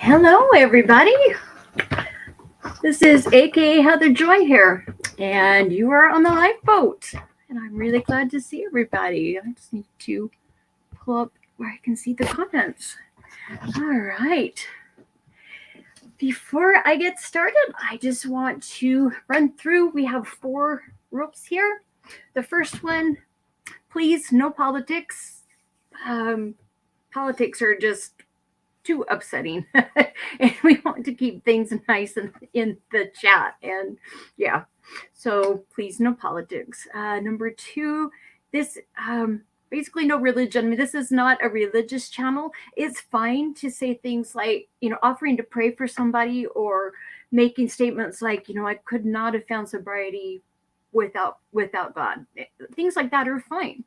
Hello, everybody. This is AKA Heather Joy here, and you are on the lifeboat. And I'm really glad to see everybody. I just need to pull up where I can see the comments. All right. Before I get started, I just want to run through. We have 4 rules here. The first one, please, no politics. Politics are just too upsetting. And we want to keep things nice in the chat. And yeah, so please, no politics. Number 2, this basically no religion. I mean, this is not a religious channel. It's fine to say things like, offering to pray for somebody or making statements like, I could not have found sobriety without God. Things like that are fine.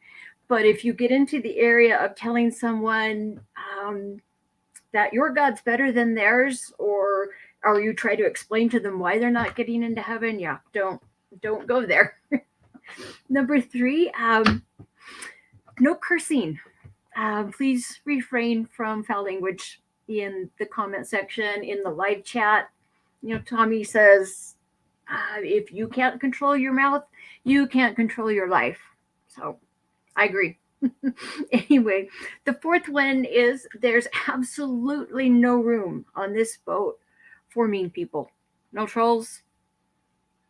But if you get into the area of telling someone that your God's better than theirs, or you try to explain to them why they're not getting into heaven, yeah, don't go there. Number 3, no cursing. Please refrain from foul language in the comment section, in the live chat. Tommy says, if you can't control your mouth, you can't control your life. So I agree. Anyway, the 4th one is there's absolutely no room on this boat for mean people. No trolls.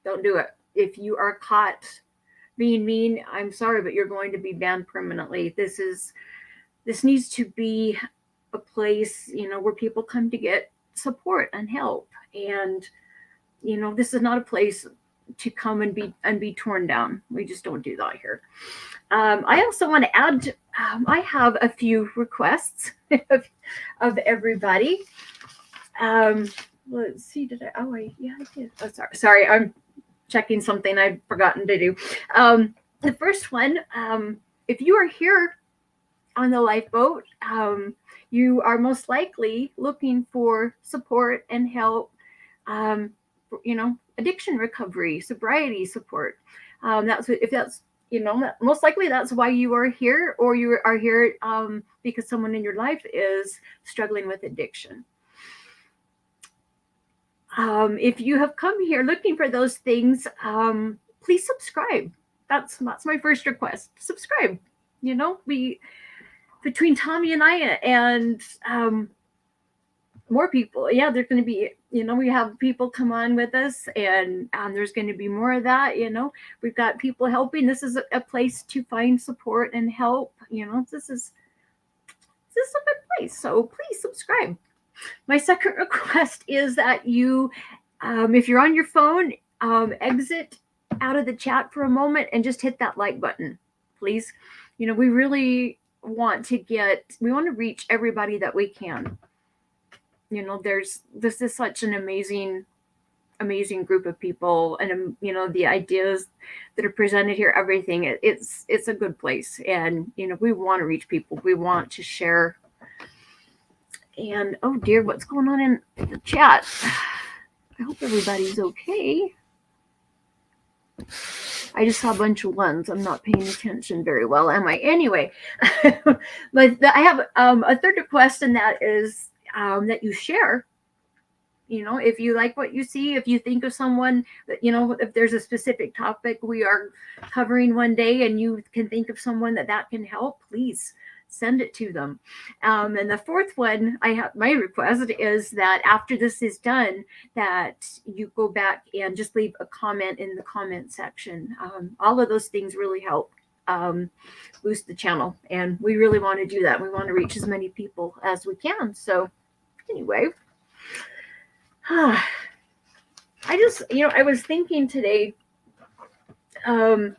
Don't do it. If you are caught being mean, I'm sorry, but you're going to be banned permanently. This needs to be a place, where people come to get support and help. And, this is not a place to come and be torn down. We just don't do that here. I also want to add, I have a few requests of everybody. Let's see, I did. Oh, sorry, I'm checking something I've forgotten to do. The first one, if you are here on the lifeboat, you are most likely looking for support and help, addiction recovery, sobriety support. Most likely that's why you are here, or you are here because someone in your life is struggling with addiction. If you have come here looking for those things, please subscribe. That's my first request. Subscribe. Between Tommy and I and more people, there's going to be, we have people come on with us, and there's going to be more of that. We've got people helping. This is a place to find support and help. This is a good place. So please subscribe. My second request is that you, if you're on your phone, exit out of the chat for a moment and just hit that like button, please. We really want to reach everybody that we can. This is such an amazing group of people, and the ideas that are presented here, everything, it's a good place, and we want to reach people. We want to share. And oh dear, what's going on in the chat? I hope everybody's okay. I just saw a bunch of ones. I'm not paying attention very well, am I? Anyway, but I have a third request, and that is that you share. If you like what you see, if you think of someone that, if there's a specific topic we are covering one day and you can think of someone that can help, please send it to them. And the 4th one, my request is that after this is done, that you go back and just leave a comment in the comment section. All of those things really help boost the channel, and we really want to do that. We want to reach as many people as we can. So anyway, I was thinking today, I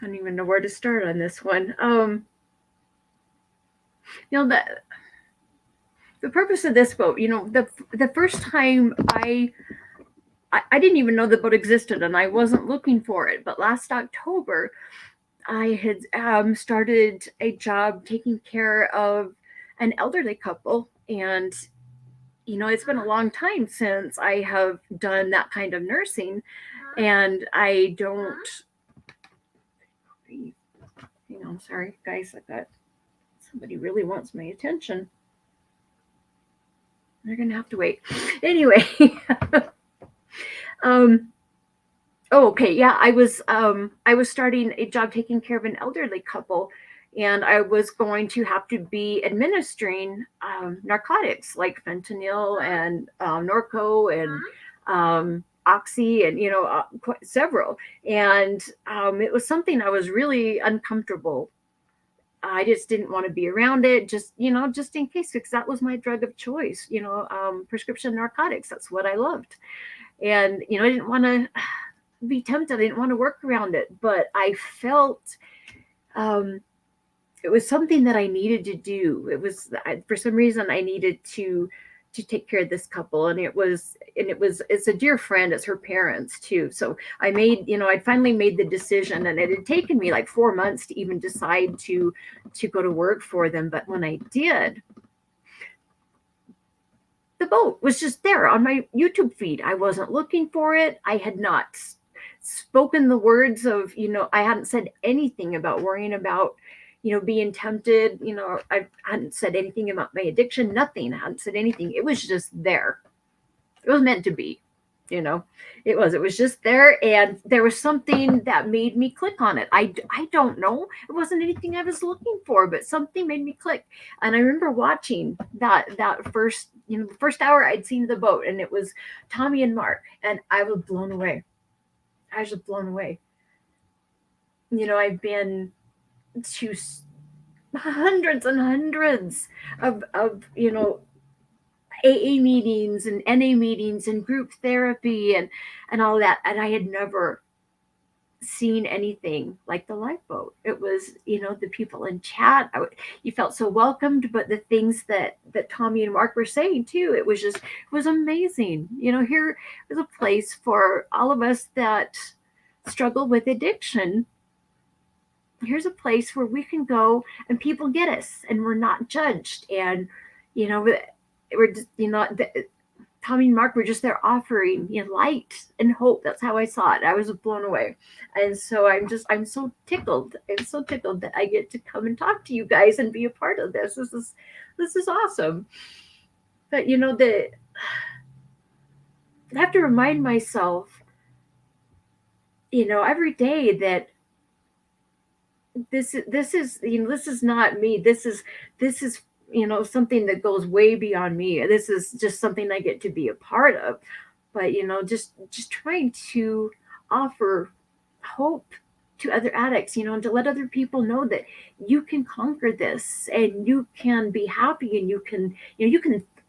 don't even know where to start on this one. The purpose of this boat, the first time I didn't even know the boat existed, and I wasn't looking for it. But last October, I had started a job taking care of an elderly couple, and it's been a long time since I have done that kind of nursing, and I don't. Hang on, sorry guys, I got Somebody really wants my attention. They're gonna have to wait. Anyway, um, oh, okay, yeah, I was starting a job taking care of an elderly couple, and I was going to have to be administering narcotics like fentanyl and Norco and Oxy and quite several, and it was something I was really uncomfortable. I just didn't want to be around it, just just in case, because that was my drug of choice. Prescription narcotics. That's what I loved, and I didn't want to be tempted. I didn't want to work around it, but I felt um, it was something that I needed to do. For some reason I needed to take care of this couple, and it's a dear friend. It's her parents too. So I finally made the decision, and it had taken me like 4 months to even decide to go to work for them. But when I did, the boat was just there on my YouTube feed. I wasn't looking for it. I had not spoken the words of, I hadn't said anything about worrying about, being tempted. I hadn't said anything about my addiction, nothing. I hadn't said anything. It was just there. It was meant to be, you know, it was just there. And there was something that made me click on it. I don't know. It wasn't anything I was looking for, but something made me click. And I remember watching that first, the first hour I'd seen the boat, and it was Tommy and Mark, and I was blown away. I was just blown away. I've been to hundreds and hundreds of AA meetings and NA meetings and group therapy and all that, and I had never seen anything like the lifeboat. It was, the people in chat. You felt so welcomed, but the things that Tommy and Mark were saying too, it was amazing. Here is a place for all of us that struggle with addiction. Here's a place where we can go and people get us, and we're not judged, and we're just, Tommy and Mark were just there offering light and hope. That's how I saw it. I was blown away. And so I'm so tickled. I'm so tickled that I get to come and talk to you guys and be a part of this. This is awesome. But I have to remind myself, every day that this is not me. This is something that goes way beyond me. This is just something I get to be a part of. But just trying to offer hope to other addicts, and to let other people know that you can conquer this, and you can be happy, and you can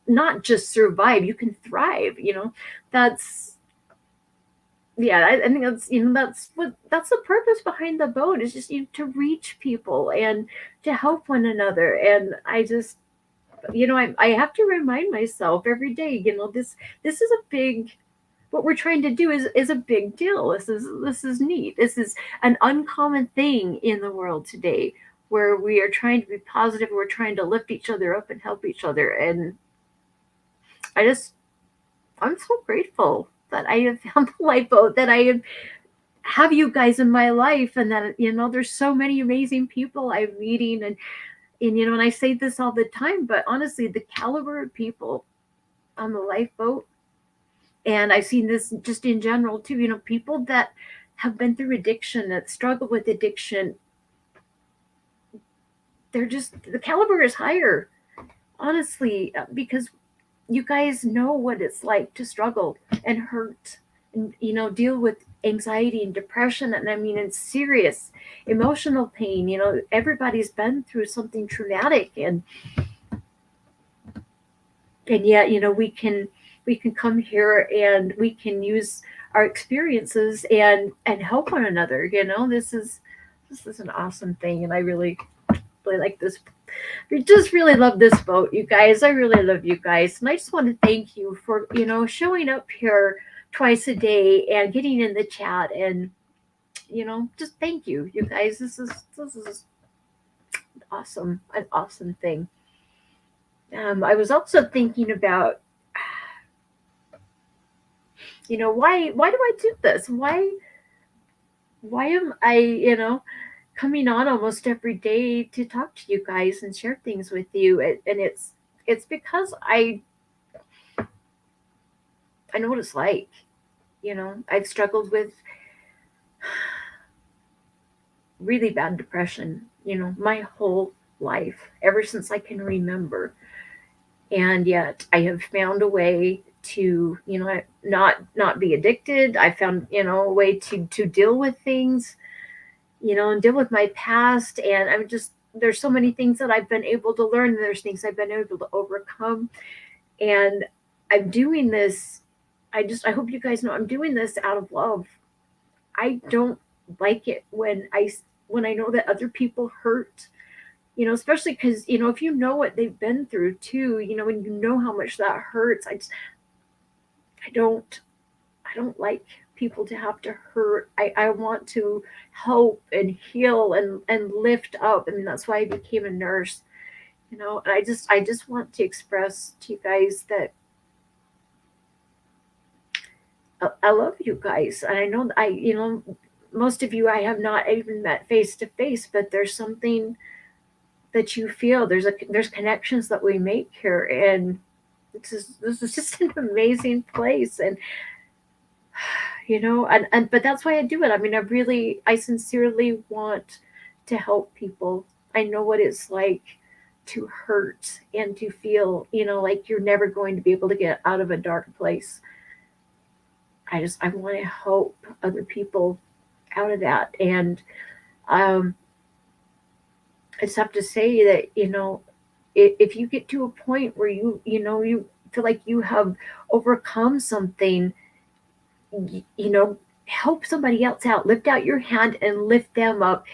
not just survive, you can thrive. That's yeah, I think that's the purpose behind the boat, is just to reach people and to help one another. And I just I have to remind myself every day, this is a big, what we're trying to do is a big deal. This is neat. This is an uncommon thing in the world today, where we are trying to be positive, we're trying to lift each other up and help each other. And I just I'm so grateful that I have found the lifeboat, that I have you guys in my life, and that there's so many amazing people I'm meeting, and I say this all the time, but honestly, the caliber of people on the lifeboat, and I've seen this just in general too, people that have been through addiction, that struggle with addiction, the caliber is higher, honestly, because you guys know what it's like to struggle and hurt, and deal with anxiety and depression, and I mean, it's serious emotional pain. Everybody's been through something traumatic, and yet we can come here, and we can use our experiences and help one another. This is an awesome thing, and I really like this. We just really love this boat, you guys. I really love you guys. And I just want to thank you for, showing up here twice a day and getting in the chat, and, just thank you, you guys. This is awesome, an awesome thing. I was also thinking about, why do I do this? Why am I, coming on almost every day to talk to you guys and share things with you. And it's because I know what it's like. I've struggled with really bad depression, my whole life, ever since I can remember. And yet I have found a way to, not be addicted. I found, a way to deal with things, and deal with my past. And I'm just, there's so many things that I've been able to learn. And there's things I've been able to overcome. And I'm doing this. I hope you guys know I'm doing this out of love. I don't like it when I know that other people hurt, especially because, if you know what they've been through too, and you know how much that hurts. I don't, I don't like people to have to hurt. I want to help and heal and lift up. I mean, that's why I became a nurse, and I just want to express to you guys that I love you guys. And I know most of you I have not even met face to face, but there's something that you feel. There's connections that we make here, and this is just an amazing place. And and but that's why I do it. I mean, I sincerely want to help people. I know what it's like to hurt and to feel, like you're never going to be able to get out of a dark place. I want to help other people out of that. And um I just have to say that, if you get to a point where you feel like you have overcome something, help somebody else out. Lift out your hand and lift them up.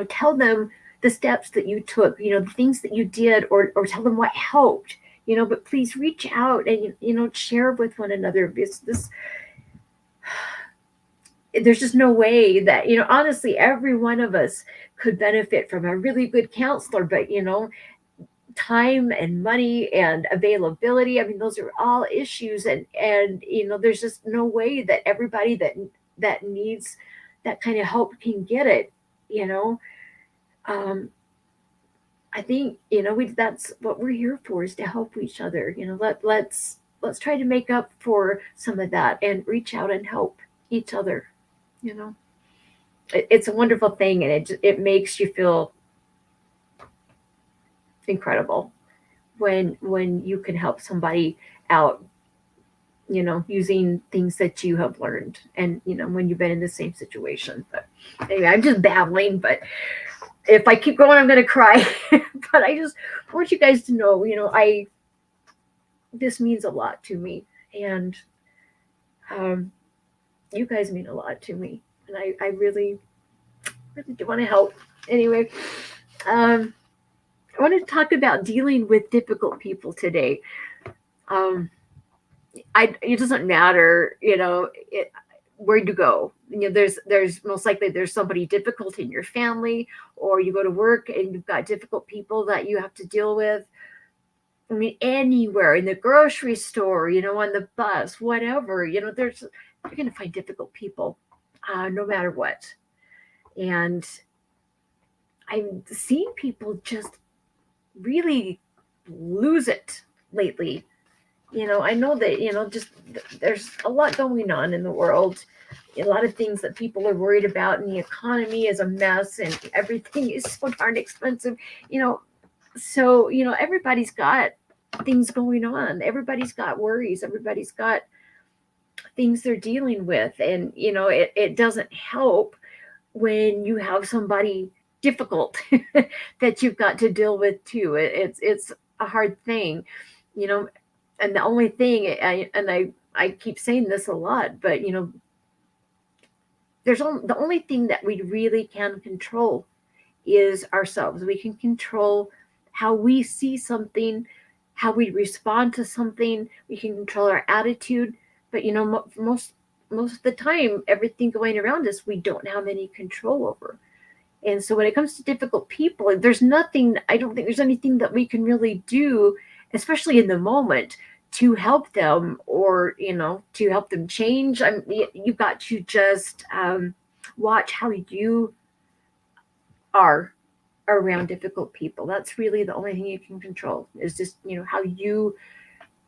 Tell them the steps that you took, the things that you did, or tell them what helped. But please reach out and share with one another. This There's just no way that, honestly, every one of us could benefit from a really good counselor. But time and money and availability, I mean, those are all issues. And there's just no way that everybody that needs that kind of help can get it. you know um I think, that's what we're here for, is to help each other. Let's try to make up for some of that and reach out and help each other. you know it's a wonderful thing, and it makes you feel incredible when you can help somebody out, using things that you have learned, and when you've been in the same situation. But anyway, I'm just babbling. But if I keep going, I'm going to cry. But I just want you guys to know, I this means a lot to me. And um, you guys mean a lot to me, and I really, really do want to help. Anyway, um, I want to talk about dealing with difficult people today. Um, it doesn't matter, where you go. There's most likely there's somebody difficult in your family, or you go to work and you've got difficult people that you have to deal with. I mean, anywhere, in the grocery store, on the bus, whatever, you're going to find difficult people, no matter what. And I've seen people just really lose it lately. I know that, just there's a lot going on in the world, a lot of things that people are worried about, and the economy is a mess, and everything is so darn expensive. you know so everybody's got things going on, everybody's got worries, everybody's got things they're dealing with. And it doesn't help when you have somebody difficult that you've got to deal with too. It's a hard thing. you know and the only thing, I keep saying this a lot, but the only thing that we really can control is ourselves. We can control how we see something, how we respond to something. We can control our attitude. But most of the time, everything going around us, we don't have any control over. And so when it comes to difficult people, I don't think there's anything that we can really do, especially in the moment, to help them, or to help them change. You've got to just watch how you are around difficult people. That's really the only thing you can control, is just, how you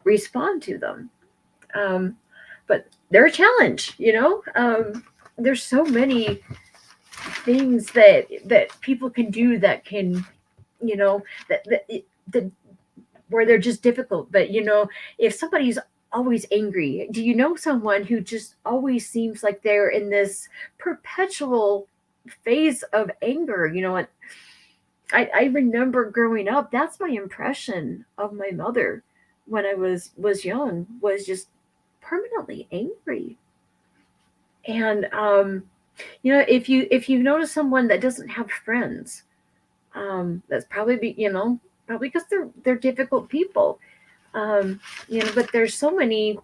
respond to them. Um, but they're a challenge, there's so many things that people can do that can, that where they're just difficult. But if somebody's always angry, do you know someone who just always seems like they're in this perpetual phase of anger? I remember growing up, that's my impression of my mother when I was young, was just permanently angry. And if you notice someone that doesn't have friends, that's probably because they're difficult people. But there's so many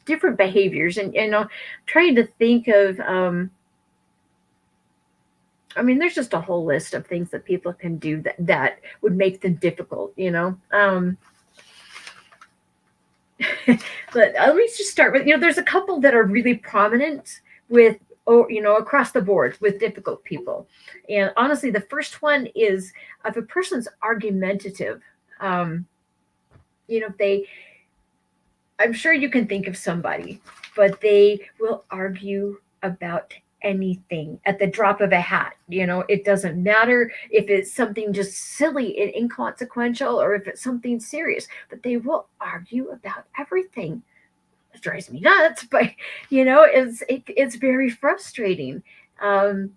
different behaviors, and trying to think of, I mean, there's just a whole list of things that people can do that would make them difficult. But let me just start with, there's a couple that are really prominent with, across the board with difficult people. And honestly, the first one is, if a person's argumentative, um, they, I'm sure you can think of somebody, but they will argue about anything at the drop of a hat. It doesn't matter if it's something just silly and inconsequential, or if it's something serious, but they will argue about everything. It drives me nuts, but it's very frustrating. Um,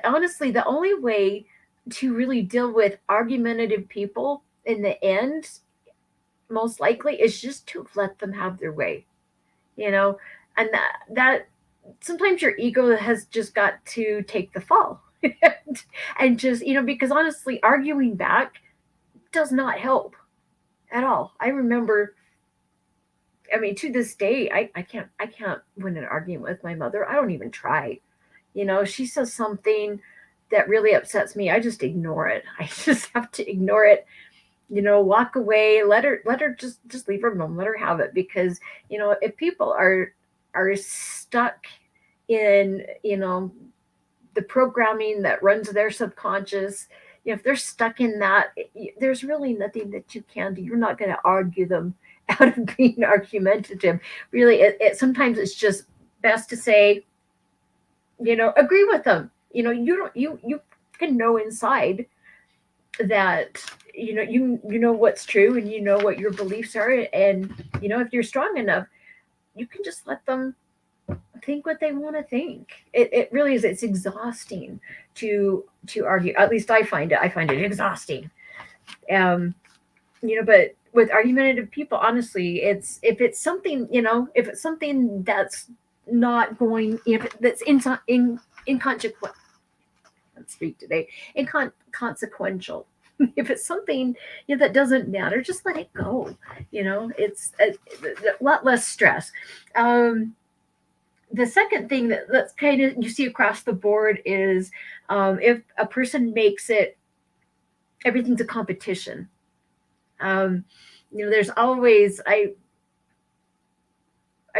honestly, the only way to really deal with argumentative people in the end, most likely, is just to let them have their way. you know and that sometimes your ego has just got to take the fall. And just, because honestly, arguing back does not help at all. I remember, I mean, to this day, I can't win an argument with my mother. I don't even try. She says something that really upsets me, I just ignore it. I just have to ignore it. Walk away, let her just leave her alone, let her have it. Because if people are stuck in, the programming that runs their subconscious, if they're stuck in that, there's really nothing that you can do. You're not going to argue them out of being argumentative. Really, sometimes it's just best to say, agree with them. You don't you can know inside that, you know what's true, and you know what your beliefs are. And if you're strong enough, you can just let them think what they want to think. It really is. It's exhausting to argue. At least I find it exhausting. um but with argumentative people, honestly, it's, if it's something that's not going, if that's inconsequential, let's speak today, inconsequential. If it's something, that doesn't matter, just let it go. It's a lot less stress. um the second thing that's kind of you see across the board is, if a person makes it, everything's a competition. um there's always, I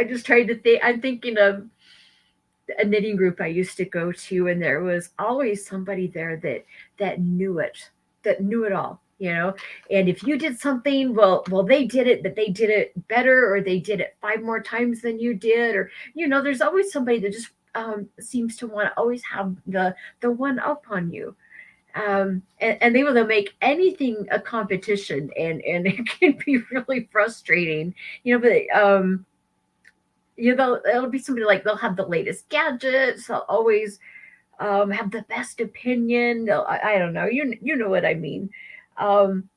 just tried to think, I'm thinking of a knitting group I used to go to, and there was always somebody there that knew it all. And if you did something, well, they did it, but they did it better, or they did it five more times than you did, or there's always somebody that just, seems to want to always have the one up on you. And they will make anything a competition, and it can be really frustrating. But it'll be somebody like, they'll have the latest gadgets, they'll always, have the best opinion. I don't know, you know what I mean. um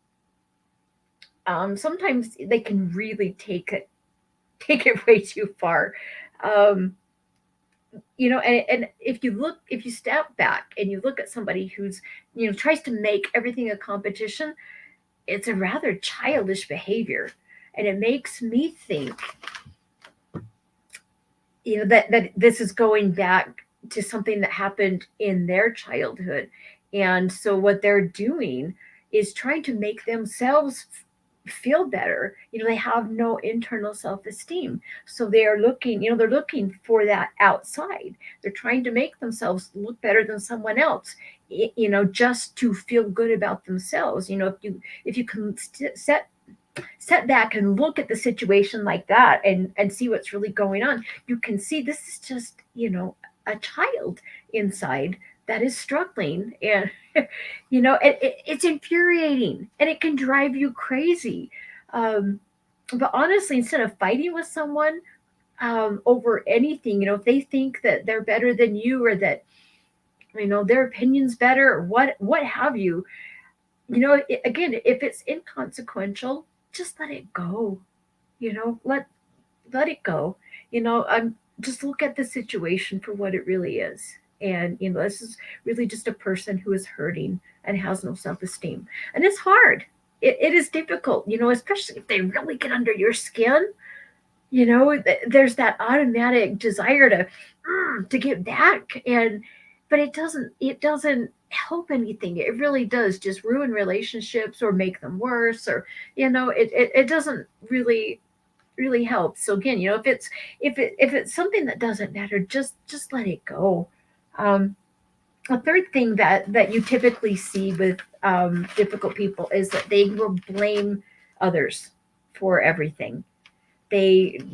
Sometimes they can really take it way too far. um and if you step back and you look at somebody who's, tries to make everything a competition, it's a rather childish behavior. And it makes me think, that this is going back to something that happened in their childhood. And so what they're doing is trying to make themselves feel better. They have no internal self-esteem. So they are looking, they're looking for that outside. They're trying to make themselves look better than someone else, just to feel good about themselves. If you can set back and look at the situation like that, and see what's really going on, you can see this is just, a child inside that is struggling. And it's infuriating, and it can drive you crazy. Um, but honestly, instead of fighting with someone over anything, if they think that they're better than you, or that their opinion's better, or what have you, again, if it's inconsequential, just let it go. Let it go. Just look at the situation for what it really is. And this is really just a person who is hurting and has no self-esteem. And it's hard. It is difficult, especially if they really get under your skin. There's that automatic desire to get back. But it doesn't help anything. It really does just ruin relationships or make them worse. Or it doesn't really helps. So again, if it's something that doesn't matter, just let it go. Um, a third thing that you typically see with difficult people is that they will blame others for everything. They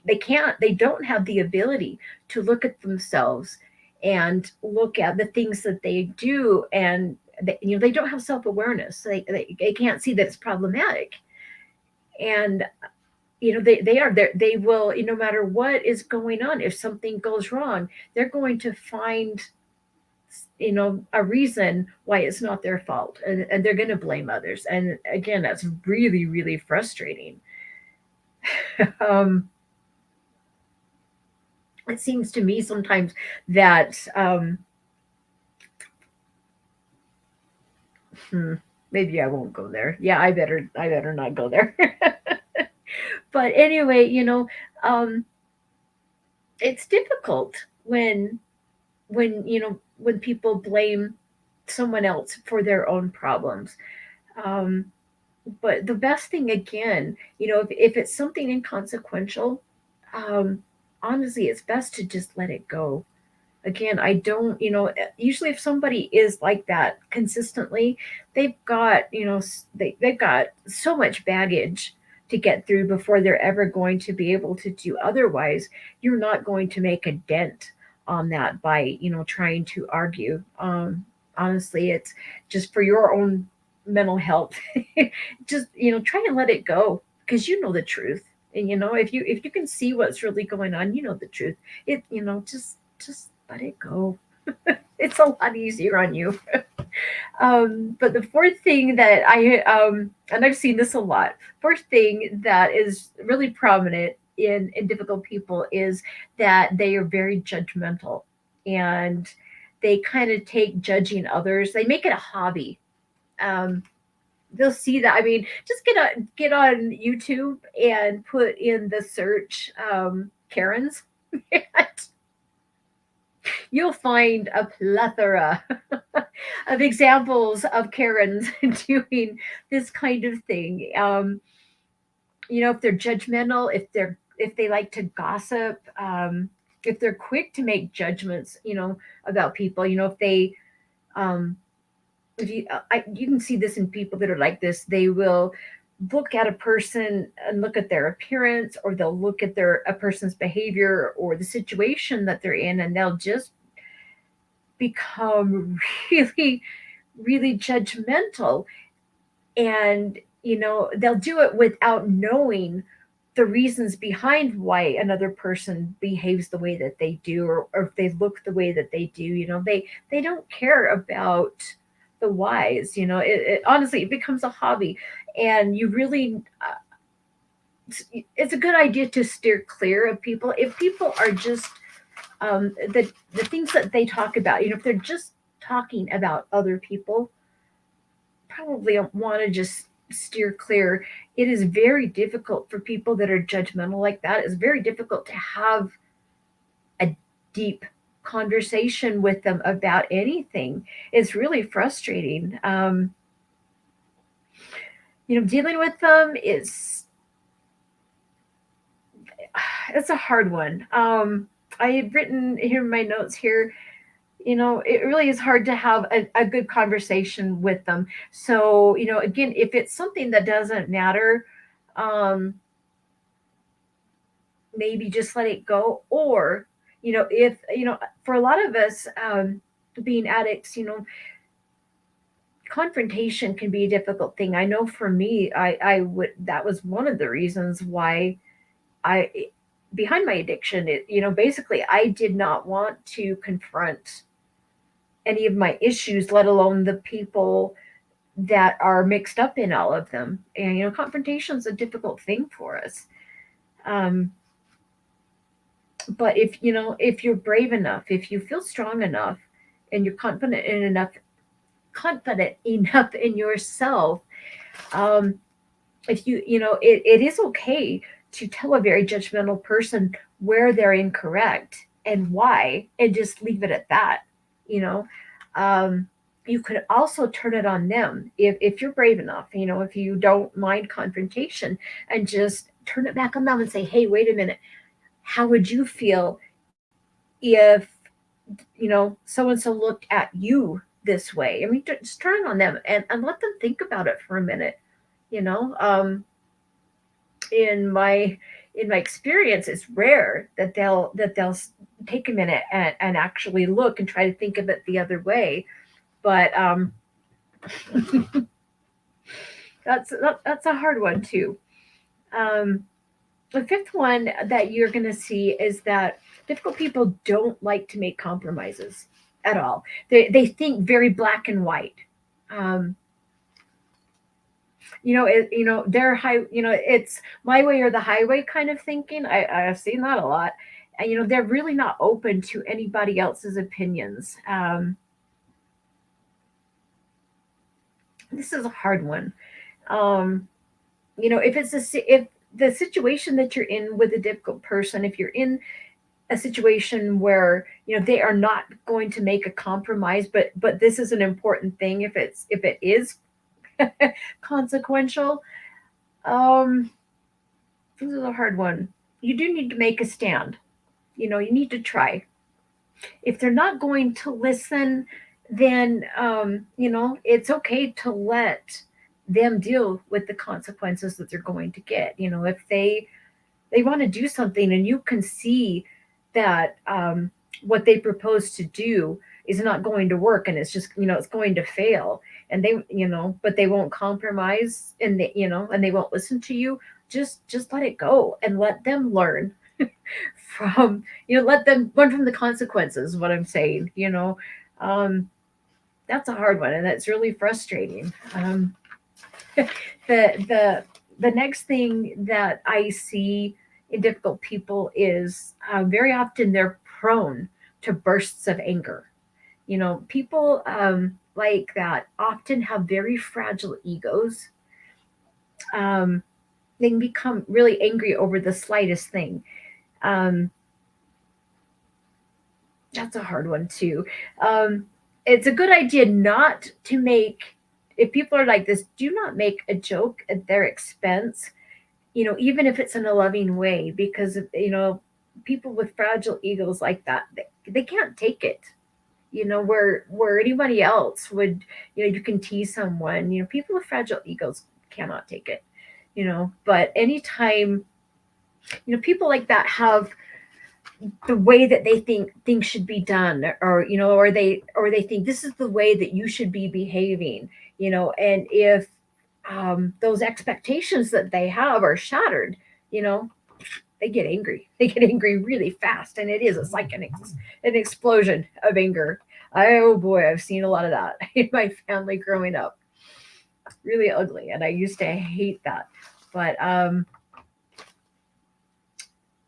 they don't have the ability to look at themselves and look at the things that they do, and they don't have self-awareness. They can't see that it's problematic. And they are there. They will, no matter what is going on, if something goes wrong, they're going to find a reason why it's not their fault, and they're going to blame others. And again, that's really, really frustrating. um it seems to me sometimes that hmm, maybe I won't go there. Yeah, I better not go there. But anyway, it's difficult when people blame someone else for their own problems. Um, but the best thing, again, if it's something inconsequential, um, honestly, it's best to just let it go. Again, I don't, usually if somebody is like that consistently, they've got, they've got so much baggage to get through before they're ever going to be able to do otherwise. You're not going to make a dent on that by, trying to argue. Honestly, it's just for your own mental health. Just, try and let it go, because you know the truth. And if you can see what's really going on, you know the truth. Just let it go. It's a lot easier on you. But the fourth thing that and I've seen this a lot. Fourth thing that is really prominent in difficult people is that they are very judgmental, and they kind of take judging others. They make it a hobby. Um, they'll see that. I mean, just get on YouTube and put in the search Karens. You'll find a plethora of examples of Karens doing this kind of thing. If they're judgmental, if they like to gossip, if they're quick to make judgments, about people, if they um, if you can see this in people that are like this. They will look at a person and look at their appearance, or they'll look at a person's behavior or the situation that they're in, and they'll just become really, really judgmental. And they'll do it without knowing the reasons behind why another person behaves the way that they do, or if they look the way that they do. They don't care about the whys. Honestly, it becomes a hobby. And you really it's a good idea to steer clear of people if people are just the things that they talk about. If they're just talking about other people, probably want to just steer clear. It is very difficult for people that are judgmental like that. It's very difficult to have a deep conversation with them about anything. It's really frustrating. Dealing with them is it's a hard one. I had written here in my notes here, it really is hard to have a good conversation with them. So, again, if it's something that doesn't matter, um, maybe just let it go. Or, if, for a lot of us, being addicts, confrontation can be a difficult thing. I know for me, I would, that was one of the reasons why I, behind my addiction, basically I did not want to confront any of my issues, let alone the people that are mixed up in all of them. And confrontation is a difficult thing for us. Um, but if you're brave enough, if you feel strong enough, and you're confident enough in yourself, um, if it is okay to tell a very judgmental person where they're incorrect and why, and just leave it at that. You know, um, you could also turn it on them if you're brave enough. If you don't mind confrontation, and just turn it back on them and say, "Hey, wait a minute. How would you feel if so and so looked at you this way?" I mean, just turn it on them, and let them think about it for a minute. You know, in my experience, it's rare that they'll take a minute and actually look and try to think of it the other way. But that's a hard one too. Um, the fifth one that you're going to see is that difficult people don't like to make compromises at all. They think very black and white. Um, they're high. It's my way or the highway kind of thinking. I've seen that a lot. And they're really not open to anybody else's opinions. This is a hard one. Um, if the situation that you're in with a difficult person, if you're in a situation where they are not going to make a compromise, but this is an important thing, if it is consequential. um this is a hard one. You do need to make a stand. You need to try. If they're not going to listen, then it's okay to let them deal with the consequences that they're going to get. If they want to do something, and you can see that what they propose to do is not going to work, and it's just it's going to fail, and they but they won't compromise, and they won't listen to you. Just let it go and let them learn from let them learn from the consequences, what I'm saying. um that's a hard one, and that's really frustrating. The next thing that I see in difficult people is, very often they're prone to bursts of anger. People like that often have very fragile egos. Um, they can become really angry over the slightest thing. Um, that's a hard one too. Um, it's a good idea not to make, if people are like this, do not make a joke at their expense, even if it's in a loving way, because people with fragile egos like that, they can't take it. Where anybody else would, you can tease someone, people with fragile egos cannot take it. But anytime, people like that have the way that they think things should be done, or they think this is the way that you should be behaving, and if those expectations that they have are shattered, you know, they get angry. They get angry really fast, and it's like an explosion of anger. Oh boy, I've seen a lot of that in my family growing up. Really ugly, and I used to hate that. But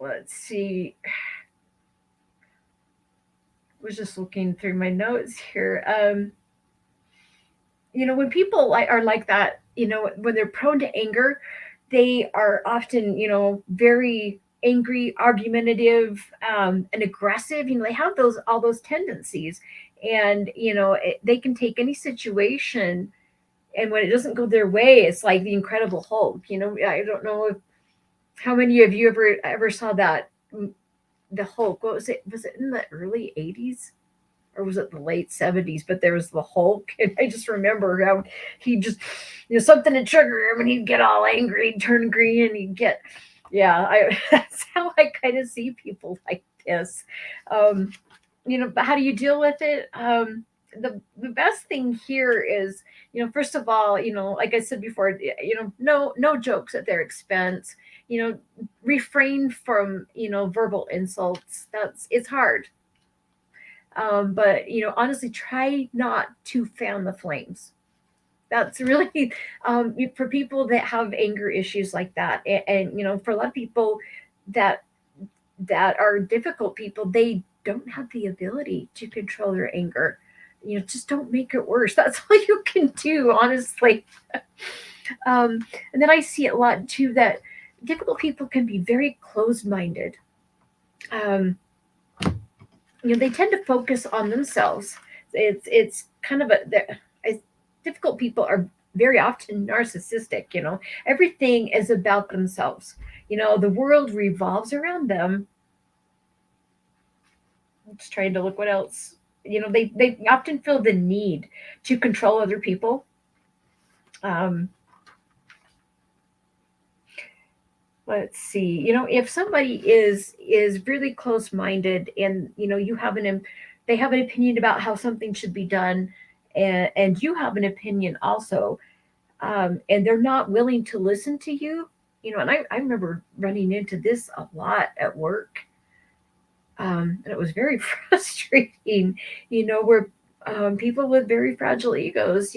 let's see. I was just looking through my notes here. When people are like that, when they're prone to anger, they are often, very angry, argumentative, and aggressive. They have all those tendencies, and they can take any situation And when it doesn't go their way, it's like the Incredible Hulk. I don't know how many of you ever saw that the Hulk. What was it? Was it in the early '80s? Or was it the late '70s? But there was the Hulk, and I just remember how he just, something to trigger him, and he'd get all angry, and turn green, and he'd get, yeah. That's how I kind of see people like this. Um, but how do you deal with it? The best thing here is, first of all, like I said before, no jokes at their expense. Refrain from verbal insults. It's hard, but honestly, try not to fan the flames. That's really for people that have anger issues like that, and for a lot of people that are difficult people, they don't have the ability to control their anger. Just don't make it worse. That's all you can do, honestly. And then I see it a lot too that difficult people can be very closed-minded. Um, they tend to focus on themselves. It's kind of difficult people are very often narcissistic. Everything is about themselves. The world revolves around them. I'm just trying to look what else. They often feel the need to control other people. Um, let's see. If somebody is really close minded, and you have they have an opinion about how something should be done, and you have an opinion also, and they're not willing to listen to you. And I remember running into this a lot at work. And it was very frustrating, where people with very fragile egos,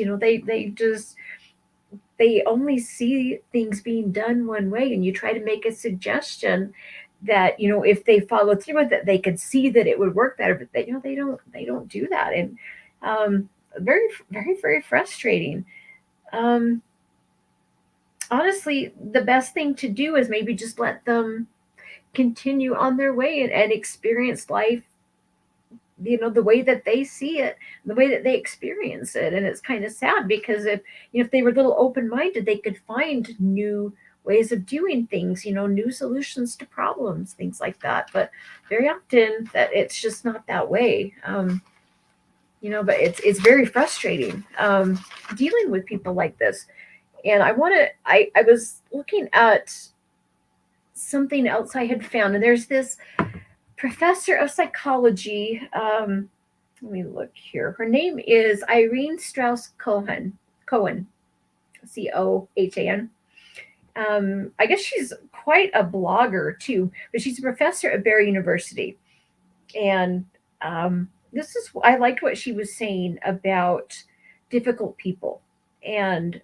they only see things being done one way, and you try to make a suggestion that if they follow through with it, they could see that it would work better, but they don't do that. And very, very, very frustrating. um, Honestly, the best thing to do is maybe just let them continue on their way, and experience life the way that they see it, the way that they experience it. And it's kind of sad, because if they were a little open minded, they could find new ways of doing things, new solutions to problems, things like that. But very often that it's just not that way. But it's very frustrating, dealing with people like this. And I was looking at something else I had found, and there's this professor of psychology. Let me look here. Her name is Irene Strauss Cohen. Cohen, Cohan. I guess she's quite a blogger too, but she's a professor at Barry University. And I liked what she was saying about difficult people. And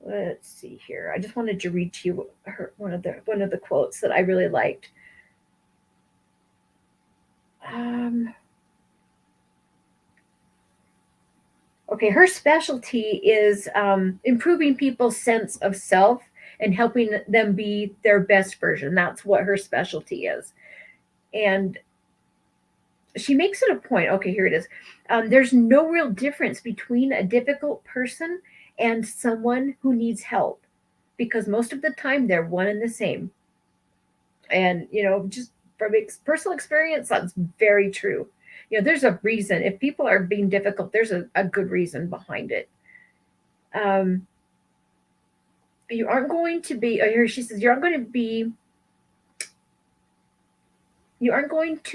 let's see here. I just wanted to read to you one of the quotes that I really liked. Um, okay, her specialty is improving people's sense of self and helping them be their best version. That's what her specialty is. And she makes it a point. Okay, here it is. There's no real difference between a difficult person and someone who needs help, because most of the time they're one and the same. And just from personal experience, that's very true. There's a reason. If people are being difficult, there's a good reason behind it. um you aren't going to be, here she says, you aren't going to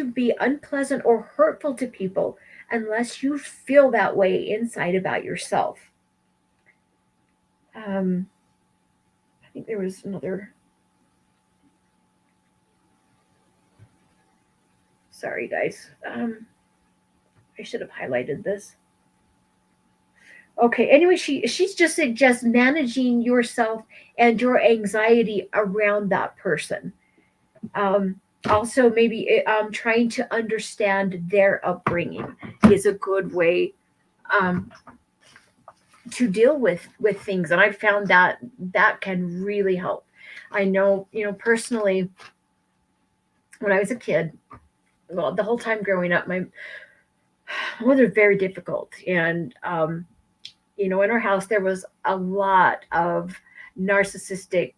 be unpleasant or hurtful to people unless you feel that way inside about yourself. I think there was another, sorry guys. I should have highlighted this. Okay, anyway, she's just suggests managing yourself and your anxiety around that person. Um, Also, maybe trying to understand their upbringing is a good way um, to deal with things, and I found that can really help. I know, personally, when I was a kid, well, the whole time growing up, well, they're very difficult. And, in our house, there was a lot of narcissistic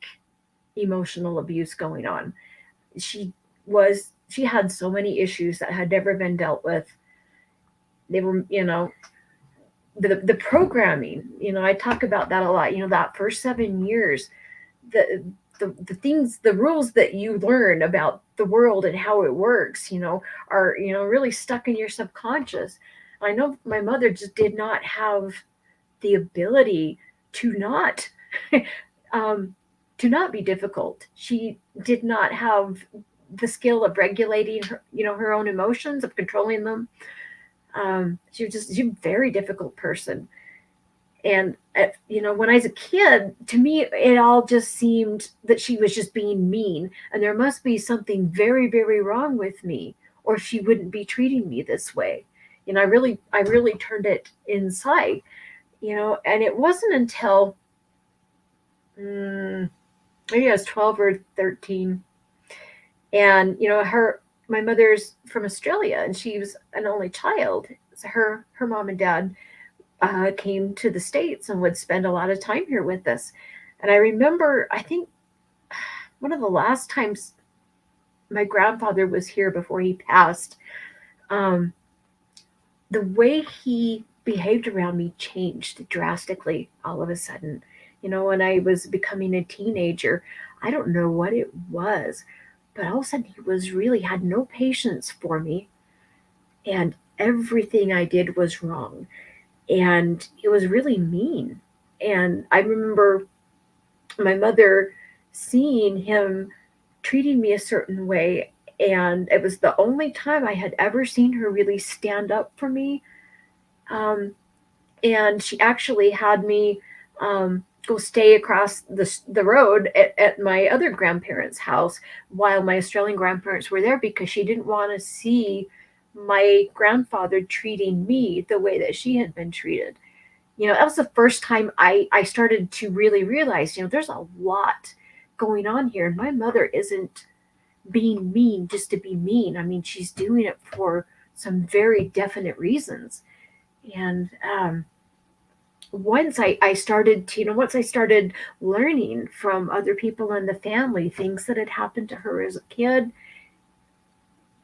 emotional abuse going on. She had so many issues that had never been dealt with. They were, the programming, I talk about that a lot. That first 7 years, the the things, the rules that you learn about the world and how it works, are really stuck in your subconscious. I know my mother just did not have the ability to not um, to not be difficult. She did not have the skill of regulating her own emotions, of controlling them. She's a very difficult person. And when I was a kid, to me it all just seemed that she was just being mean, and there must be something very, very wrong with me, or she wouldn't be treating me this way. I really turned it inside. And it wasn't until mm, maybe I was 12 or 13. And my mother's from Australia, and she was an only child. So her mom and dad came to the States and would spend a lot of time here with us. And I remember, I think one of the last times my grandfather was here before he passed, um, the way he behaved around me changed drastically all of a sudden. When I was becoming a teenager, I don't know what it was, but all of a sudden he was really had no patience for me, and everything I did was wrong. And it was really mean. And I remember my mother seeing him treating me a certain way, and it was the only time I had ever seen her really stand up for me. Um, and she actually had me go stay across the road at my other grandparents' house while my Australian grandparents were there, because she didn't want to see my grandfather treating me the way that she had been treated. That was the first time I started to really realize, there's a lot going on here. And my mother isn't being mean just to be mean. I mean, she's doing it for some very definite reasons. And once I started learning from other people in the family, things that had happened to her as a kid,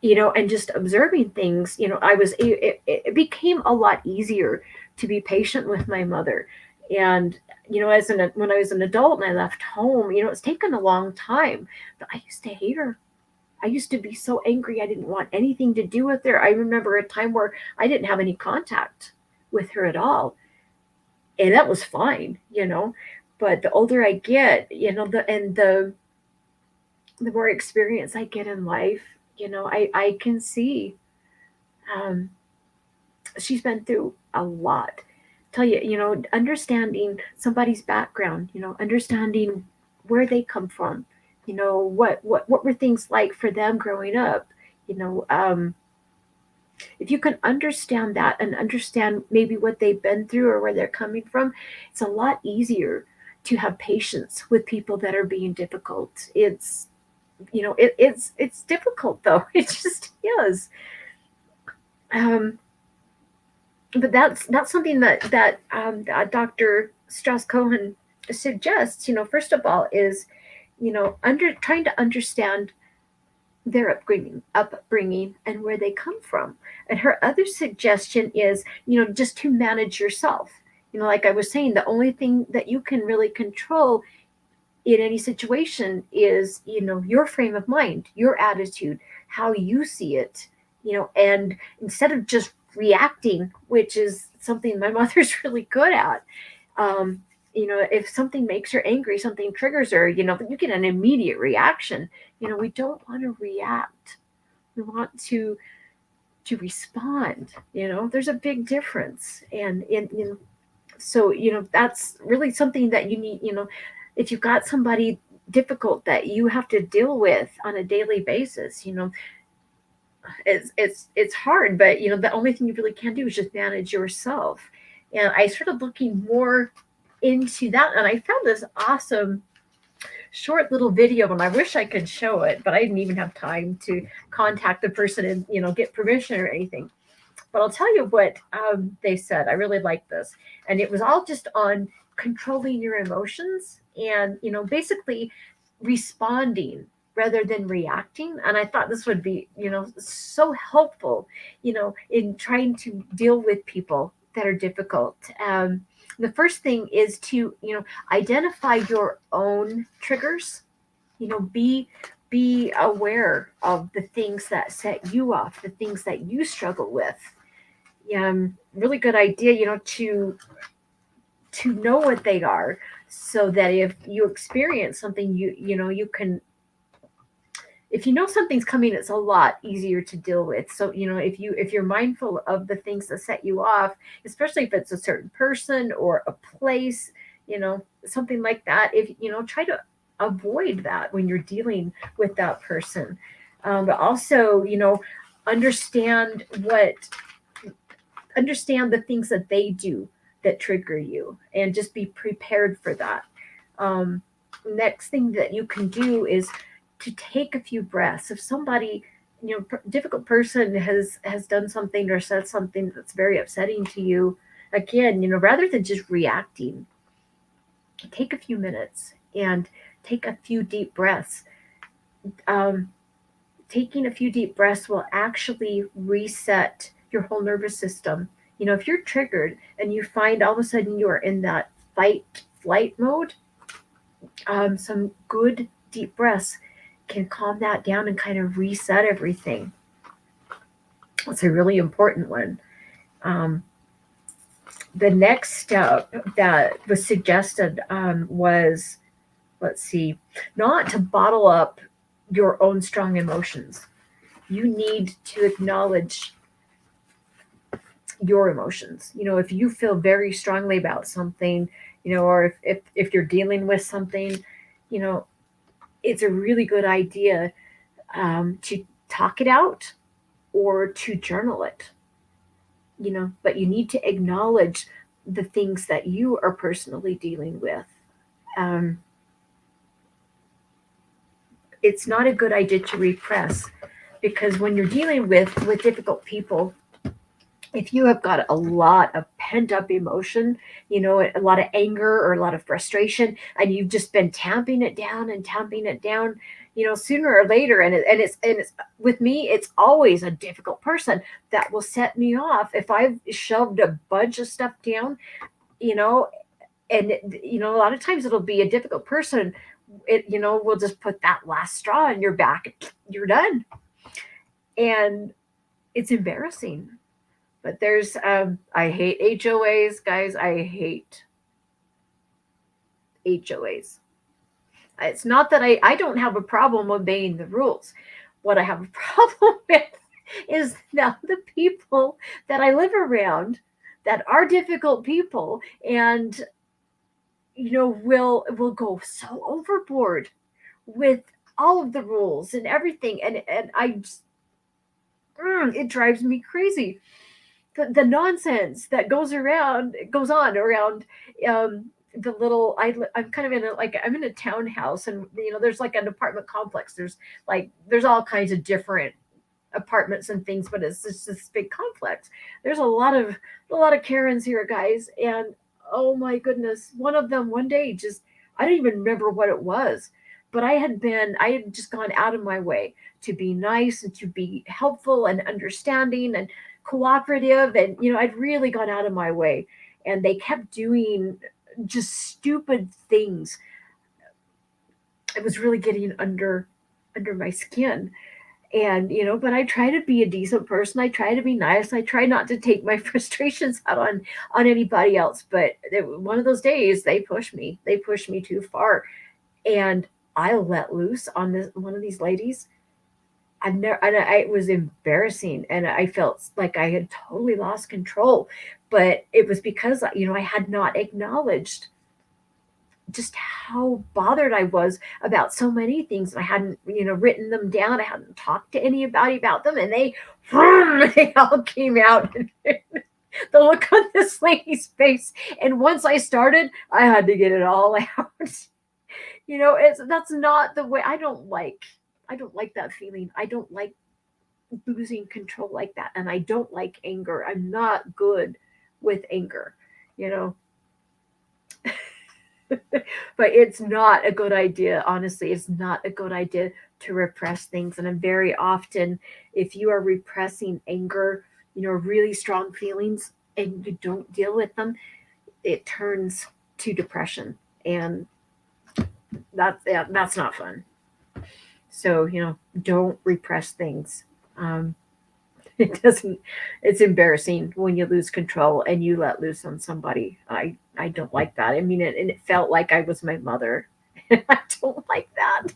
and just observing things, it became a lot easier to be patient with my mother. And when I was an adult and I left home, it's taken a long time, but I used to hate her. I used to be so angry. I didn't want anything to do with her. I remember a time where I didn't have any contact with her at all, and that was fine. But the older I get, the more experience I get in life, I can see um, she's been through a lot. Tell you, understanding somebody's background, understanding where they come from, what were things like for them growing up, you know, um, if you can understand that and understand maybe what they've been through or where they're coming from, it's a lot easier to have patience with people that are being difficult. It's difficult though. It just is. Um, but that's something that Dr. Strauss Cohen suggests. First of all, is under trying to understand their upbringing and where they come from. And her other suggestion is, just to manage yourself. Like I was saying, the only thing that you can really control in any situation is, your frame of mind, your attitude, how you see it. And instead of just reacting, which is something my mother's really good at, um, if something makes her angry, something triggers her, you get an immediate reaction. We don't want to react. We want to respond. There's a big difference. And so, that's really something that you need, if you've got somebody difficult that you have to deal with on a daily basis, it's hard, but the only thing you really can do is just manage yourself. And I started looking more into that, and I found this awesome short little video, and I wish I could show it, but I didn't even have time to contact the person and get permission or anything. But I'll tell you what they said. I really like this, and it was all just on controlling your emotions and basically responding rather than reacting. And I thought this would be so helpful in trying to deal with people that are difficult. The first thing is to identify your own triggers. Be aware of the things that set you off, the things that you struggle with. Really good idea, to know what they are, so that if you experience something, you can, if you know something's coming, it's a lot easier to deal with. So if you're mindful of the things that set you off, especially if it's a certain person or a place, something like that, if try to avoid that when you're dealing with that person. But also, understand what understand the things that they do that trigger you, and just be prepared for that. um, Next thing that you can do is to take a few breaths. If somebody, difficult person has done something or said something that's very upsetting to you, again, rather than just reacting, take a few minutes and take a few deep breaths. um, Taking a few deep breaths will actually reset your whole nervous system. If you're triggered and you find all of a sudden you are in that fight flight mode, some good deep breaths can calm that down and kind of reset everything. It's a really important one. Um, the next step that was suggested was, let's see, not to bottle up your own strong emotions. You need to acknowledge your emotions. If you feel very strongly about something, or if you're dealing with something, you know, it's a really good idea to talk it out or to journal it. But you need to acknowledge the things that you are personally dealing with. Um, it's not a good idea to repress, because when you're dealing with difficult people, if you have got a lot of pent up emotion, a lot of anger or a lot of frustration, and you've just been tamping it down and tamping it down, sooner or later, and it's with me, it's always a difficult person that will set me off if I've shoved a bunch of stuff down, you know, and a lot of times it'll be a difficult person. We'll just put that last straw in your back. You're done, and it's embarrassing. But I hate HOAs, guys. I hate HOAs. It's not that I don't have a problem obeying the rules. What I have a problem with is now the people that I live around that are difficult people, and will go so overboard with all of the rules and everything, and it drives me crazy. The nonsense that goes on around the little I'm kind of in I'm in a townhouse, and there's like an apartment complex. There's all kinds of different apartments and things, but it's just this big complex. There's a lot of Karens here, guys, and oh my goodness, one of them one day, just I don't even remember what it was, but I had just gone out of my way to be nice and to be helpful and understanding and cooperative, and I'd really gone out of my way, and they kept doing just stupid things. It was really getting under my skin. And but I try to be a decent person, I try to be nice, I try not to take my frustrations out on anybody else, but one of those days they pushed me too far, and I let loose on this one of these ladies. It was embarrassing, and I felt like I had totally lost control. But it was because I had not acknowledged just how bothered I was about so many things. I hadn't written them down. I hadn't talked to anybody about them, and they they all came out. The look on this lady's face, and once I started, I had to get it all out. That's not the way. I don't like that feeling. I don't like losing control like that. And I don't like anger. I'm not good with anger, you know. But it's not a good idea, honestly. It's not a good idea to repress things. And I'm very often, if you are repressing anger, really strong feelings, and you don't deal with them, it turns to depression. And that's not fun. So, don't repress things. Um, it doesn't, it's embarrassing when you lose control and you let loose on somebody. I don't like that. I mean, and it felt like I was my mother. I don't like that.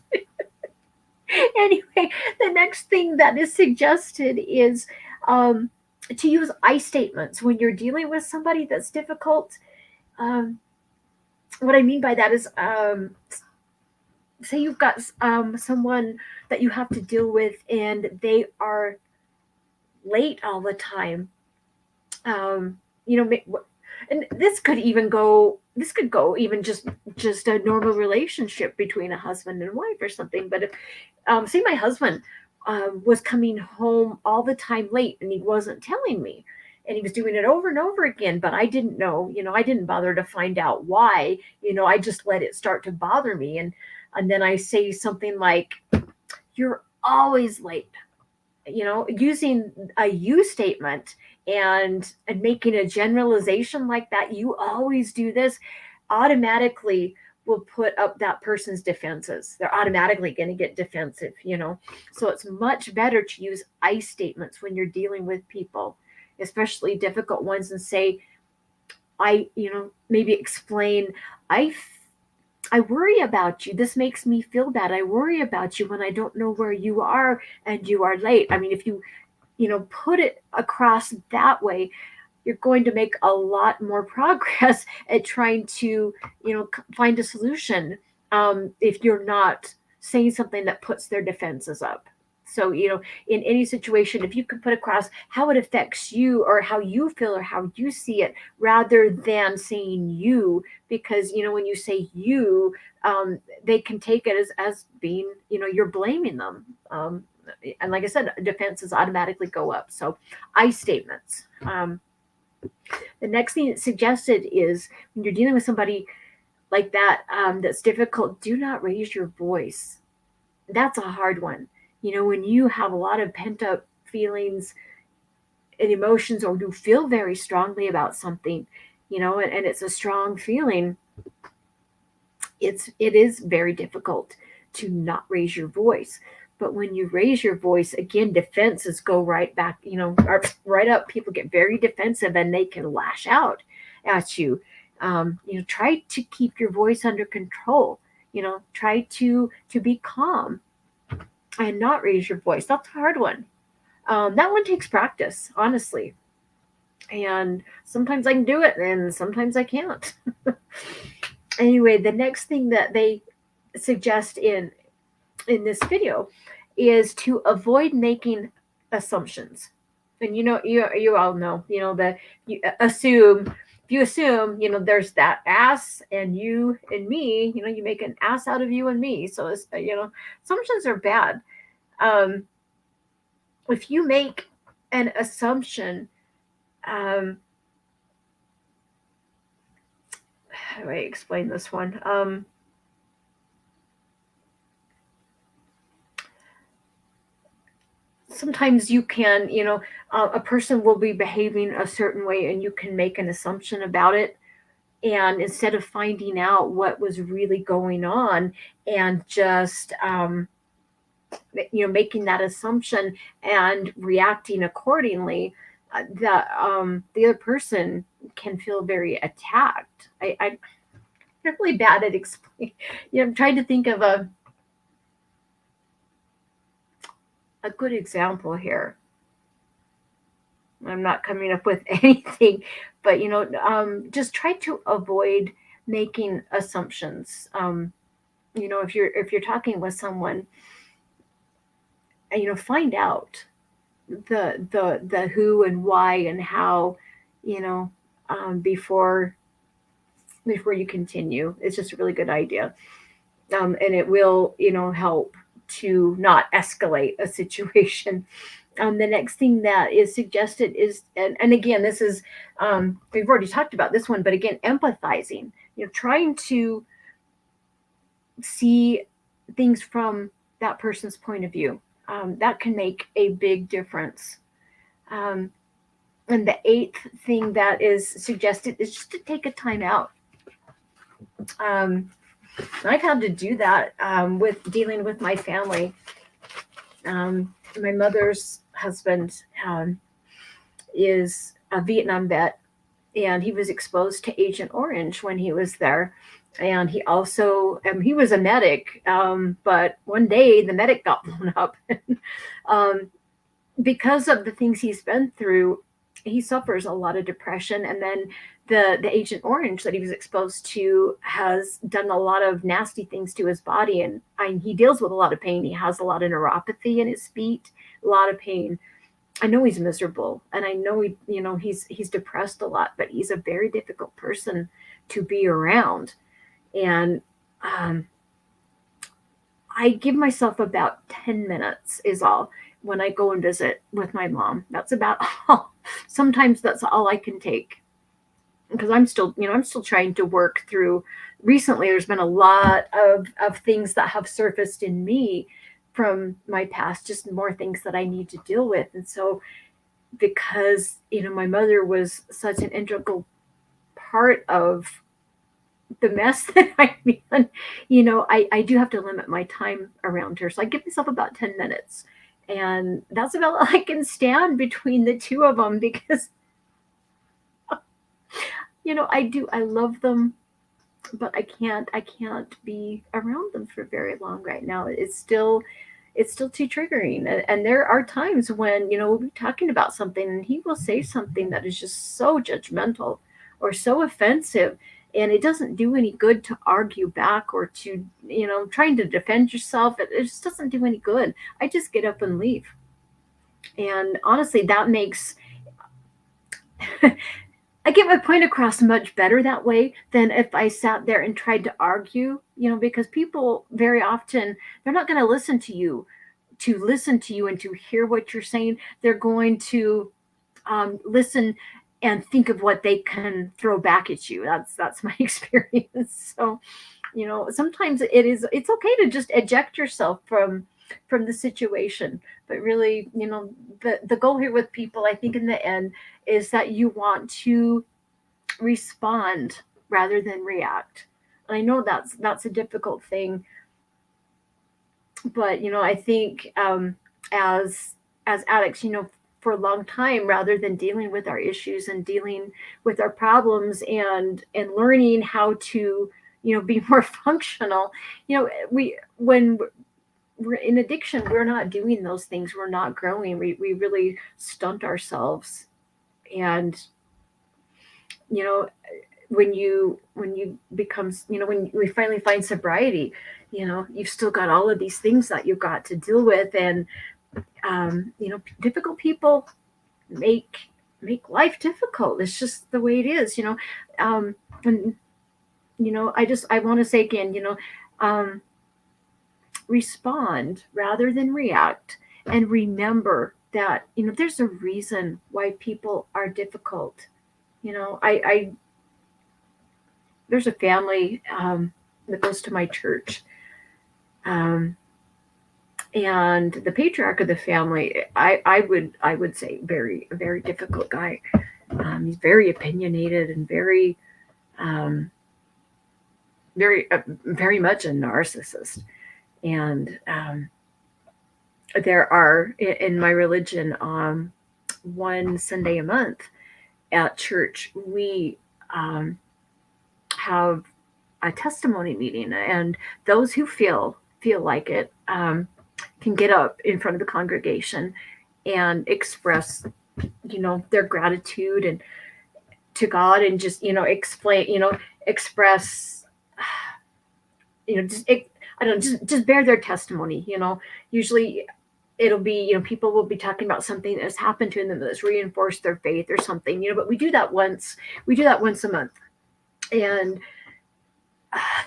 Anyway, the next thing that is suggested is um, to use I statements when you're dealing with somebody that's difficult. Um, what I mean by that is, say you've got someone that you have to deal with and they are late all the time. um, and this could go even just a normal relationship between a husband and wife or something. But if, say my husband was coming home all the time late and he wasn't telling me, and he was doing it over and over again, but I didn't know, I didn't bother to find out why. I just let it start to bother me, and then I say something like, "You're always late," using a you statement, and making a generalization like that. You always do this, automatically will put up that person's defenses. They're automatically going to get defensive. So it's much better to use I statements when you're dealing with people, especially difficult ones, and say, maybe explain, I I worry about you. This makes me feel bad. I worry about you when I don't know where you are and you are late. I mean, if you put it across that way, you're going to make a lot more progress at trying to, find a solution. If you're not saying something that puts their defenses up. So, in any situation, if you can put across how it affects you, or how you feel, or how you see it, rather than saying you, because, when you say you, they can take it as being, you're blaming them. And like I said, defenses automatically go up. So, I statements. The next thing that's suggested is when you're dealing with somebody like that, that's difficult, do not raise your voice. That's a hard one. When you have a lot of pent up feelings and emotions, or you feel very strongly about something, and it's a strong feeling, it is very difficult to not raise your voice. But when you raise your voice, again, defenses go right back, right up. People get very defensive and they can lash out at you. Try to keep your voice under control. Try to be calm and not raise your voice. That's a hard one. That one takes practice, honestly. And sometimes I can do it, and sometimes I can't. Anyway, the next thing that they suggest in this video is to avoid making assumptions. And you all know, that you assume, if you assume, there's that ass and you and me, you make an ass out of you and me. So it's, assumptions are bad. um if you make an assumption, um how do I explain this one? Sometimes you can, a person will be behaving a certain way and you can make an assumption about it, and instead of finding out what was really going on, and just making that assumption and reacting accordingly, the other person can feel very attacked. I'm really bad at explaining. I'm trying to think of a good example here. I'm not coming up with anything, but just try to avoid making assumptions. If you're talking with someone, find out the who and why and how, you know, before you continue. It's just a really good idea, and it will help to not escalate a situation. The next thing that is suggested is, and again, this is, we've already talked about this one, but again, empathizing, trying to see things from that person's point of view. That can make a big difference. Um, and the eighth thing that is suggested is just to take a time out. Um, I've had to do that with dealing with my family. My mother's husband is a Vietnam vet, and he was exposed to Agent Orange when he was there. And he also, he was a medic, but one day the medic got blown up. um, because of the things he's been through, he suffers a lot of depression. And then the Agent Orange that he was exposed to has done a lot of nasty things to his body, and he deals with a lot of pain. He has a lot of neuropathy in his feet, a lot of pain. I know he's miserable, and I know he's depressed a lot, but he's a very difficult person to be around. And um, I give myself about 10 minutes is all when I go and visit with my mom. That's about all. Sometimes that's all I can take, because I'm still trying to work through. Recently, there's been a lot of things that have surfaced in me from my past, just more things that I need to deal with. And so, because my mother was such an integral part of the mess that I'm in, I do have to limit my time around her. So I give myself about 10 minutes. And that's about all I can stand between the two of them, because I love them, but I can't be around them for very long right now. It's still too triggering. And there are times when we'll be talking about something, and he will say something that is just so judgmental or so offensive, and it doesn't do any good to argue back or to trying to defend yourself. It just doesn't do any good. I just get up and leave. And honestly, that makes I get my point across much better that way than if I sat there and tried to argue, because people very often, they're not going to listen to you and to hear what you're saying. They're going to listen and think of what they can throw back at you. That's my experience. So, sometimes it's okay to just eject yourself from the situation. But really, the goal here with people, I think, in the end, is that you want to respond rather than react. And I know that's a difficult thing, but I think as addicts, for a long time, rather than dealing with our issues and dealing with our problems and learning how to be more functional, we when we're in addiction, we're not doing those things, we're not growing, we really stunt ourselves. And you know when you becomes when we finally find sobriety, you've still got all of these things that you've got to deal with. And difficult people make life difficult. It's just the way it is. And I want to say again, um, respond rather than react, and remember that there's a reason why people are difficult. I There's a family that goes to my church, um, and the patriarch of the family, I would say, a very difficult guy. He's very opinionated and um, very much a narcissist. And there are in my religion, one Sunday a month at church, we um, have a testimony meeting, and those who feel like it can get up in front of the congregation and express their gratitude and to God, and just explain, express, just I don't know, just bear their testimony. Usually it'll be, people will be talking about something that has happened to them that's reinforced their faith or something. But we do that once a month. And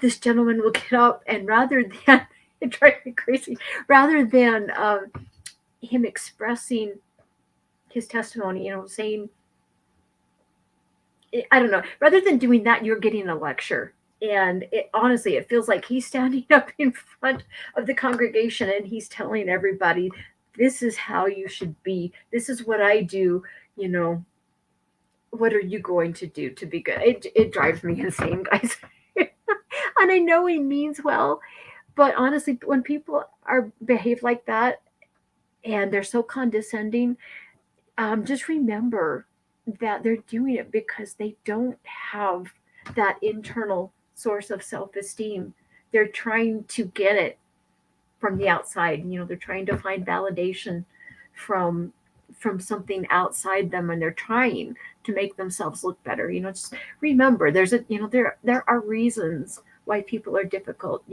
this gentleman will get up, and rather than it drives me crazy, rather than him expressing his testimony, saying, I don't know, rather than doing that, you're getting a lecture. And honestly, it feels like he's standing up in front of the congregation and he's telling everybody, this is how you should be. This is what I do. You know, what are you going to do to be good? It drives me insane, guys. And I know he means well, but honestly, when people are behave like that and they're so condescending, just remember that they're doing it because they don't have that internal source of self-esteem. They're trying to get it from the outside. They're trying to find validation from from something outside them, and they're trying to make themselves look better. Just remember, there are reasons why people are difficult.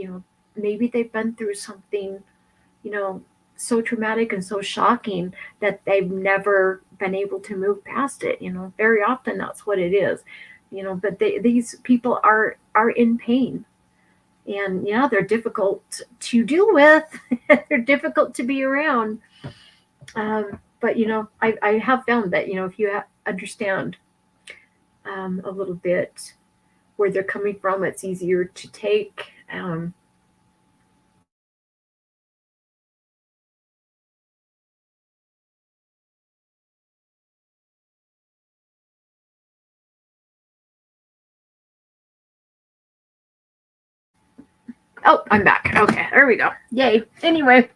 Maybe they've been through something, you know, so traumatic and so shocking that they've never been able to move past it. Very often that's what it is. But these people are in pain, and yeah, they're difficult to deal with. They're difficult to be around. But I have found that if you understand a little bit where they're coming from, it's easier to take. Oh, I'm back. Okay, there we go. Yay. Anyway,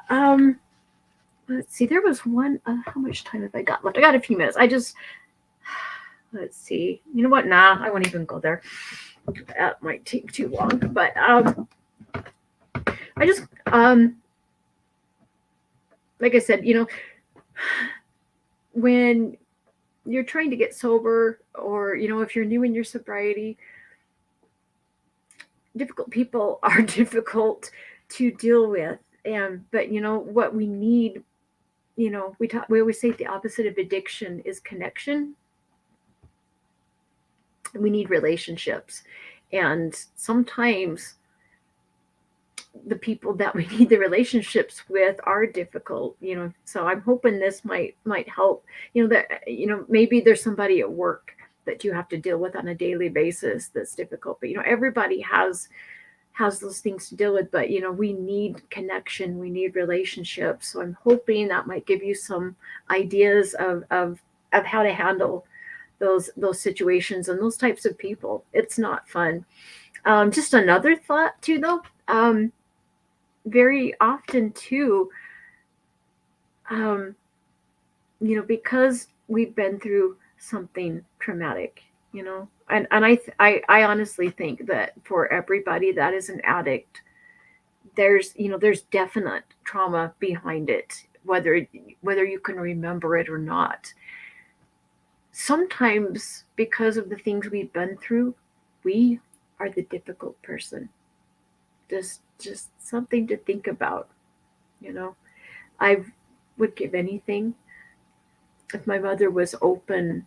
um, let's see. There was one. How much time have I got left? I got a few minutes. Let's see. You know what? Nah, I won't even go there. That might take too long. But I just like I said, when you're trying to get sober, or if you're new in your sobriety, difficult people are difficult to deal with. And but what we need, we always say the opposite of addiction is connection. We need relationships, and sometimes the people that we need the relationships with are difficult. So I'm hoping this might help. Maybe there's somebody at work that you have to deal with on a daily basis that's difficult, but everybody has those things to deal with. But we need connection, we need relationships. So I'm hoping that might give you some ideas of how to handle those situations and those types of people. It's not fun. Just another thought too, though. Very often too, um, because we've been through something traumatic, and I honestly think that for everybody that is an addict, there's definite trauma behind it, whether you can remember it or not. Sometimes because of the things we've been through, we are the difficult person. Just something to think about. you know I would give anything if my mother was open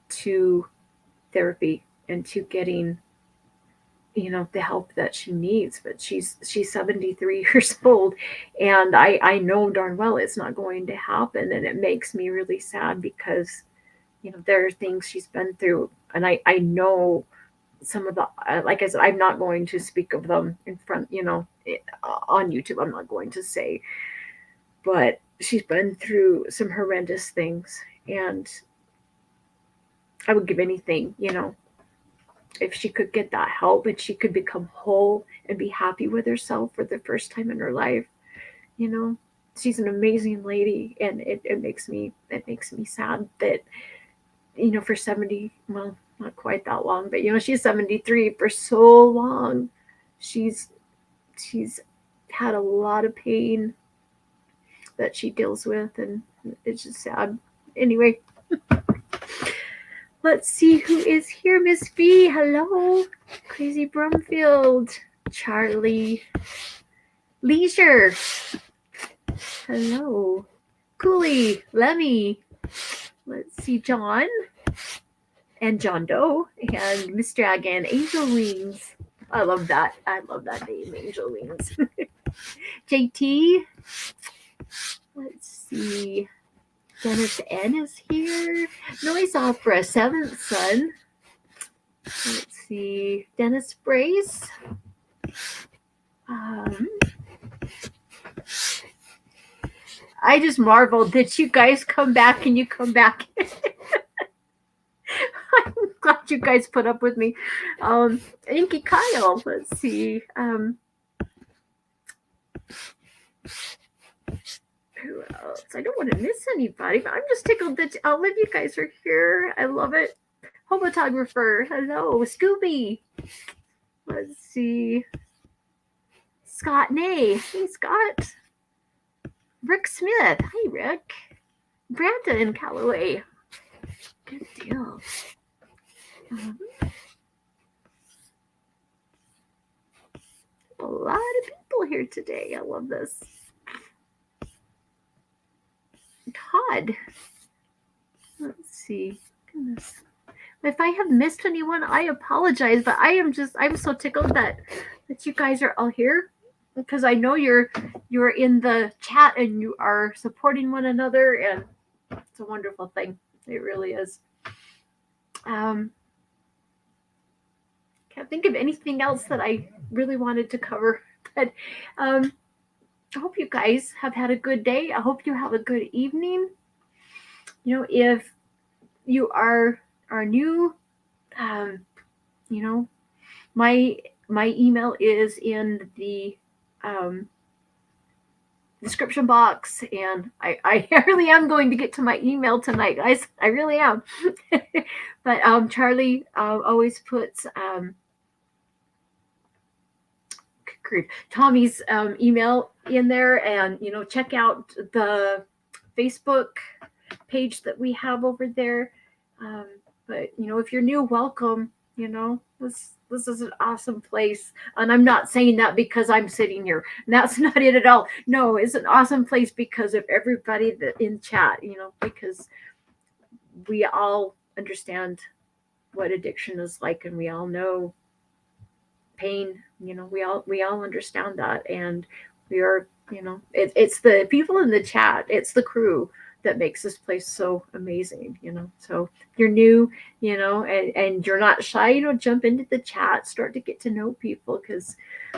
to therapy and to getting the help that she needs. But she's 73 years old, and I know darn well it's not going to happen, and it makes me really sad because there are things she's been through, and I know some of the, like I said, I'm not going to speak of them in front, on YouTube. I'm not going to say, but she's been through some horrendous things, and I would give anything, if she could get that help and she could become whole and be happy with herself for the first time in her life. you know she's an amazing lady, and it makes me sad that for 70, well, not quite that long, but she's 73 for so long. She's she's had a lot of pain that she deals with, and it's just sad. Anyway, let's see who is here. Miss B, hello. Crazy Brumfield, Charlie, Leisure, hello. Cooley, Lemmy, let's see, John, and John Doe, and Miss Dragon, Angel Wings. I love that. I love that name, Angel Wings. JT. Let's see. Dennis N is here. Noise Opera, Seventh Son. Let's see. Dennis Brace. I just marveled that you guys come back and you come back. I'm glad you guys put up with me. Inky Kyle. Let's see. Who else? I don't want to miss anybody, but I'm just tickled that all of you guys are here. I love it. Homotographer. Hello. Scooby. Let's see. Scott Nay. Hey, Scott. Rick Smith. Hi, Rick. Brandon Calloway. Good deal. A lot of people here today. I love this. Todd. Let's see. Goodness. If I have missed anyone, I apologize, but I'm so tickled that you guys are all here, because I know you're in the chat and you are supporting one another, and it's a wonderful thing. It really is. Can't think of anything else that I really wanted to cover, but I hope you guys have had a good day. I hope you have a good evening. If you are new, my email is in the description box, and I really am going to get to my email tonight, guys. I really am. But Charlie always puts Tommy's email in there, and check out the Facebook page that we have over there. But if you're new, welcome. This is an awesome place, and I'm not saying that because I'm sitting here. That's not it at all. No, it's an awesome place because of everybody that in chat. Because we all understand what addiction is like, and we all know pain. We all understand that, and we are. It's the people in the chat. It's the crew that makes this place so amazing. So if you're new, and you're not shy, jump into the chat, start to get to know people, because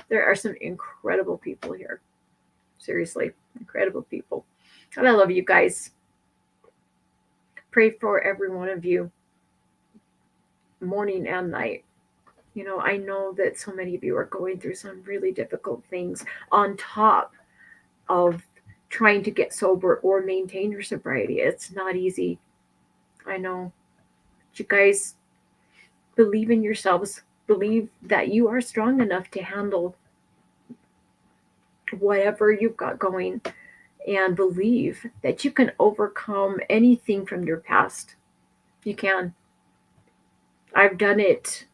there are some incredible people here. Seriously, incredible people. And I love you guys. Pray for every one of you, morning and night. I know that so many of you are going through some really difficult things on top of trying to get sober or maintain your sobriety. It's not easy. I know. But you guys, believe in yourselves. Believe that you are strong enough to handle whatever you've got going, and believe that you can overcome anything from your past. You can. I've done it.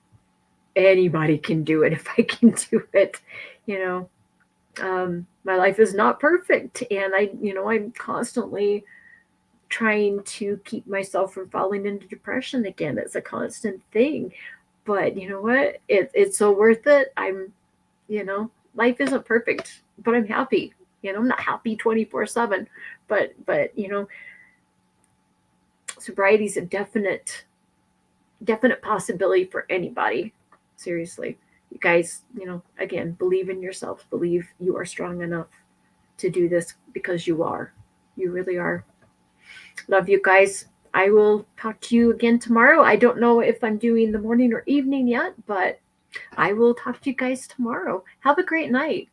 Anybody can do it if I can do it. My life is not perfect, and I'm constantly trying to keep myself from falling into depression again. It's a constant thing, but you know what? It's so worth it. Life isn't perfect, but I'm happy. I'm not happy 24/7, but sobriety is a definite possibility for anybody. Seriously. You guys, again, believe in yourself. Believe you are strong enough to do this, because you are. You really are. Love you guys. I will talk to you again tomorrow. I don't know if I'm doing the morning or evening yet, but I will talk to you guys tomorrow. Have a great night.